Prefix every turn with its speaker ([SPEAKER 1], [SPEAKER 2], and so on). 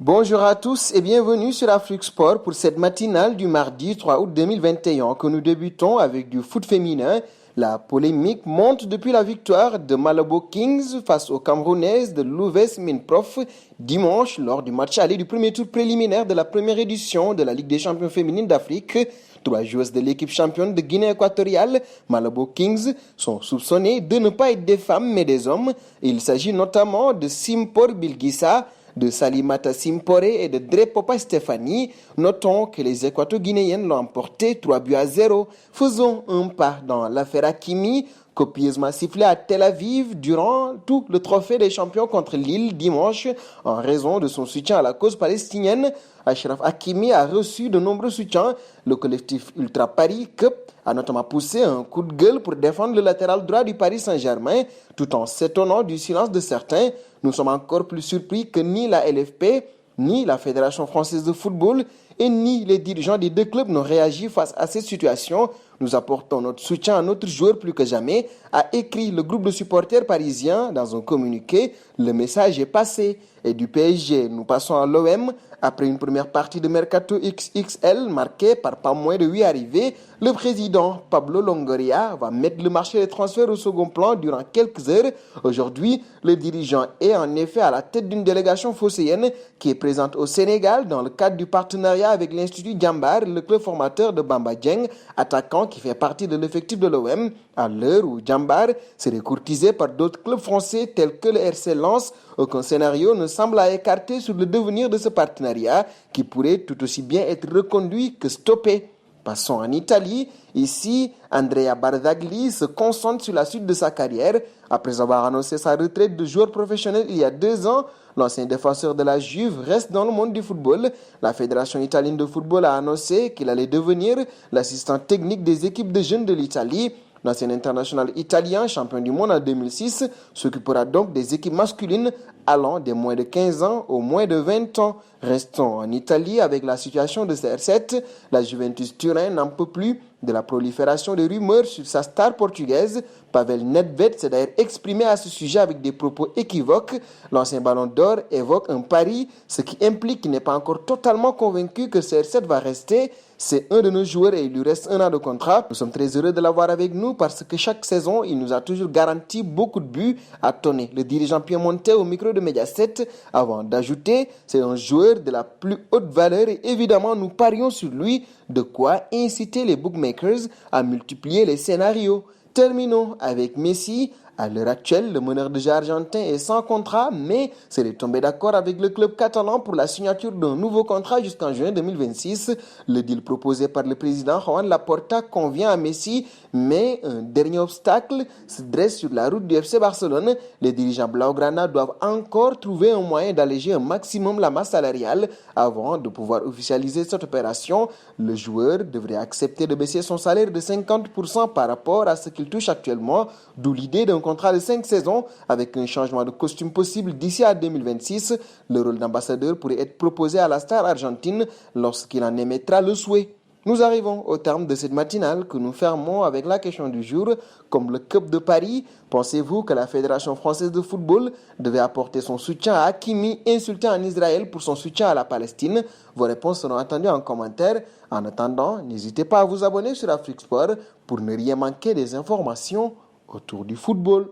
[SPEAKER 1] Bonjour à tous et bienvenue sur Afrique Sport pour cette matinale du mardi 3 août 2021 que nous débutons avec du foot féminin. La polémique monte depuis la victoire de Malabo Kings face aux Camerounaises de l'Uves Minprof dimanche lors du match aller du premier tour préliminaire de la première édition de la Ligue des champions féminines d'Afrique. Trois joueuses de l'équipe championne de Guinée équatoriale, Malabo Kings, sont soupçonnées de ne pas être des femmes mais des hommes. Il s'agit notamment de Simpor Bilgissa, de Salimata Simpore et de Drepopa Stéphanie. Notons que les Équato-Guinéennes l'ont emporté 3-0. Faisons un pas dans l'affaire Hakimi, copieusement sifflée à Tel Aviv durant tout le trophée des champions contre Lille dimanche en raison de son soutien à la cause palestinienne. Achraf Hakimi a reçu de nombreux soutiens. Le collectif Ultra Paris Cup a notamment poussé un coup de gueule pour défendre le latéral droit du Paris Saint-Germain, tout en s'étonnant du silence de certains. Nous sommes encore plus surpris que ni la LFP, ni la Fédération française de football et ni les dirigeants des deux clubs n'ont réagi face à cette situation. Nous apportons notre soutien à notre joueur plus que jamais, a écrit le groupe de supporters parisiens dans un communiqué. Le message est passé. Et du PSG, nous passons à l'OM. Après une première partie de Mercato XXL marquée par pas moins de 8 arrivées, le président Pablo Longoria va mettre le marché des transferts au second plan durant quelques heures. Aujourd'hui, le dirigeant est en effet à la tête d'une délégation phocéenne qui est présente au Sénégal dans le cadre du partenariat avec l'Institut Djambar, le club formateur de Bamba Dieng, attaquant qui fait partie de l'effectif de l'OM, à l'heure où Djambar serait courtisé par d'autres clubs français tels que le RC Lens. Aucun scénario ne semble à écarter sur le devenir de ce partenariat qui pourrait tout aussi bien être reconduit que stoppé. Passons en Italie. Ici, Andrea Barzagli se concentre sur la suite de sa carrière. Après avoir annoncé sa retraite de joueur professionnel il y a 2 ans, l'ancien défenseur de la Juve reste dans le monde du football. La Fédération italienne de football a annoncé qu'il allait devenir l'assistant technique des équipes de jeunes de l'Italie. L'ancien international italien, champion du monde en 2006, s'occupera donc des équipes masculines allant des moins de 15 ans aux moins de 20 ans. Restons en Italie avec la situation de CR7. La Juventus Turin n'en peut plus de la prolifération de rumeurs sur sa star portugaise. Pavel Nedved s'est d'ailleurs exprimé à ce sujet avec des propos équivoques. L'ancien ballon d'or évoque un pari, ce qui implique qu'il n'est pas encore totalement convaincu que CR7 va rester. C'est un de nos joueurs et il lui reste 1 an de contrat. Nous sommes très heureux de l'avoir avec nous parce que chaque saison, il nous a toujours garanti beaucoup de buts, a tonné le dirigeant piemontais au micro de Mediaset avant d'ajouter « c'est un joueur de la plus haute valeur et évidemment nous parions sur lui », de quoi inciter les bookmakers à multiplier les scénarios. Terminons avec Messi. À l'heure actuelle, le meneur de jeu argentin est sans contrat, mais serait tombé d'accord avec le club catalan pour la signature d'un nouveau contrat jusqu'en juin 2026. Le deal proposé par le président Juan Laporta convient à Messi, mais un dernier obstacle se dresse sur la route du FC Barcelone. Les dirigeants blaugrana doivent encore trouver un moyen d'alléger un maximum la masse salariale avant de pouvoir officialiser cette opération. Le joueur devrait accepter de baisser son salaire de 50% par rapport à ce qu'il touche actuellement, d'où l'idée d'un contrat de 5 saisons avec un changement de costume possible d'ici à 2026. Le rôle d'ambassadeur pourrait être proposé à la star argentine lorsqu'il en émettra le souhait. Nous arrivons au terme de cette matinale que nous fermons avec la question du jour. Comme le Cup de Paris, pensez-vous que la Fédération française de football devait apporter son soutien à Hakimi, insulté en Israël pour son soutien à la Palestine? Vos réponses seront attendues en commentaire. En attendant, n'hésitez pas à vous abonner sur Afrique Sport pour ne rien manquer des informations autour du football.